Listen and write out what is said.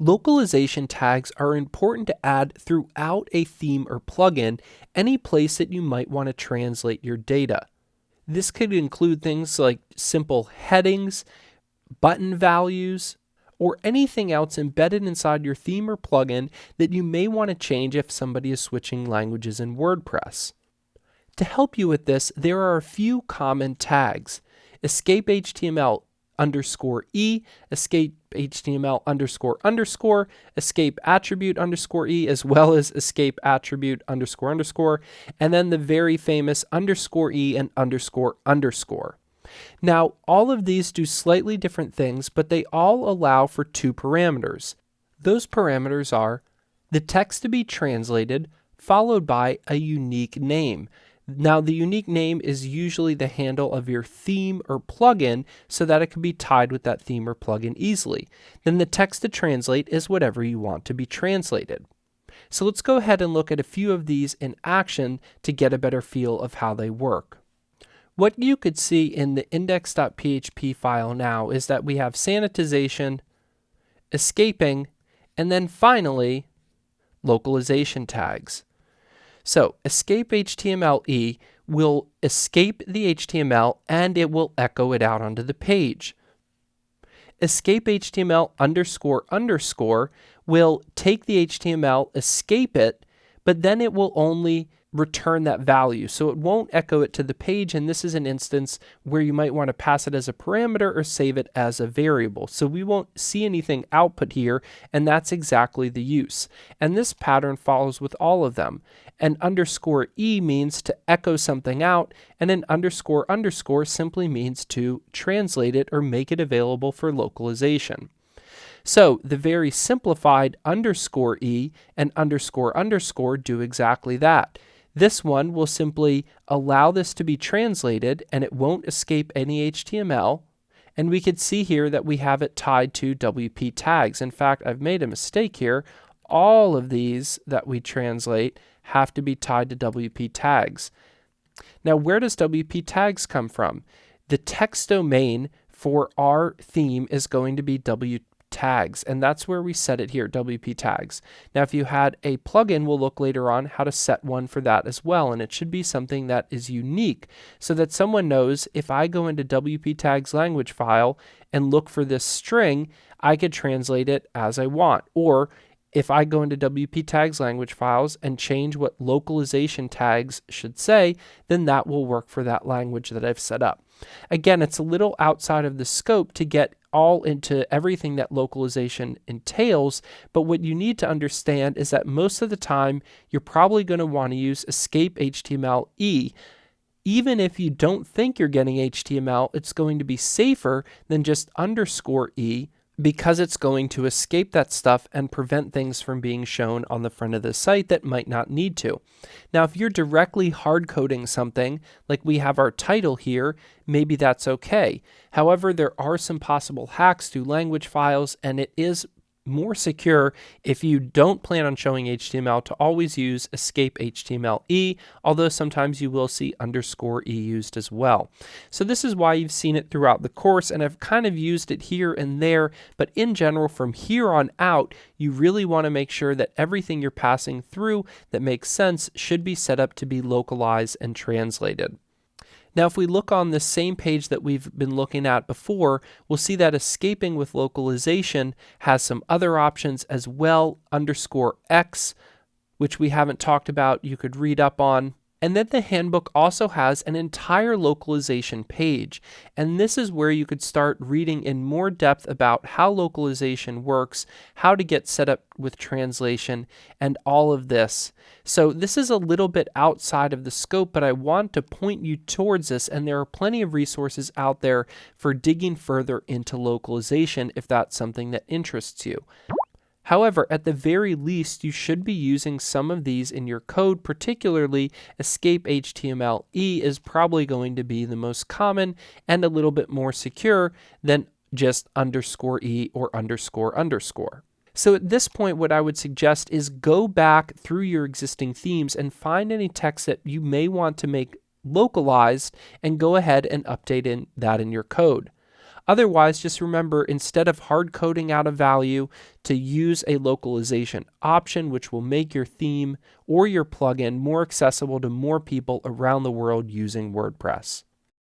Localization tags are important to add throughout a theme or plugin, any place that you might want to translate your data. This could include things like simple headings, button values, or anything else embedded inside your theme or plugin that you may want to change if somebody is switching languages in WordPress. To help you with this, there are a few common tags: escape HTML _e, escape HTML __, escape attribute _e, as well as escape attribute __, and then the very famous _e and __. Now, all of these do slightly different things, but they all allow for two parameters. Those parameters are the text to be translated, followed by a unique name. Now, the unique name is usually the handle of your theme or plugin so that it can be tied with that theme or plugin easily. Then the text to translate is whatever you want to be translated. So let's go ahead and look at a few of these in action to get a better feel of how they work. What you could see in the index.php file now is that we have sanitization, escaping, and then finally localization tags. So escape HTML_e will escape the HTML and it will echo it out onto the page. Escape HTML __, will take the HTML, escape it, but then it will only return that value. So it won't echo it to the page, and this is an instance where you might want to pass it as a parameter or save it as a variable. So we won't see anything output here, and that's exactly the use. And this pattern follows with all of them. An _e means to echo something out, and an ___ simply means to translate it or make it available for localization. So the very simplified _e and __, do exactly that. This one will simply allow this to be translated and it won't escape any HTML. And we could see here that we have it tied to WP tags. In fact, I've made a mistake here. All of these that we translate have to be tied to WP tags. Now, where does WP tags come from? The text domain for our theme is going to be WP tags, and that's where we set it here, WP tags. Now, if you had a plugin, we'll look later on how to set one for that as well, and it should be something that is unique so that someone knows if I go into WP tags language file and look for this string, I could translate it as I want. Or if I go into WP tags language files and change what localization tags should say, then that will work for that language that I've set up. Again, it's a little outside of the scope to get all into everything that localization entails, but what you need to understand is that most of the time you're probably going to want to use escape HTML_e. Even if you don't think you're getting HTML, it's going to be safer than just _e, because it's going to escape that stuff and prevent things from being shown on the front of the site that might not need to. Now, if you're directly hard coding something, like we have our title here, maybe that's okay. However, there are some possible hacks through language files, and it is more secure if you don't plan on showing HTML to always use escape HTML_e, although sometimes you will see _e used as well. So this is why you've seen it throughout the course, and I've kind of used it here and there, but in general, from here on out, you really want to make sure that everything you're passing through that makes sense should be set up to be localized and translated. Now, if we look on the same page that we've been looking at before, we'll see that escaping with localization has some other options as well, _x, which we haven't talked about, you could read up on. And then the handbook also has an entire localization page. And this is where you could start reading in more depth about how localization works, how to get set up with translation, and all of this. So this is a little bit outside of the scope, but I want to point you towards this, and there are plenty of resources out there for digging further into localization if that's something that interests you. However, at the very least, you should be using some of these in your code, particularly escape HTML_e is probably going to be the most common and a little bit more secure than just _e or __. So at this point, what I would suggest is go back through your existing themes and find any text that you may want to make localized and go ahead and update that in your code. Otherwise, just remember, instead of hard coding out a value, to use a localization option, which will make your theme or your plugin more accessible to more people around the world using WordPress.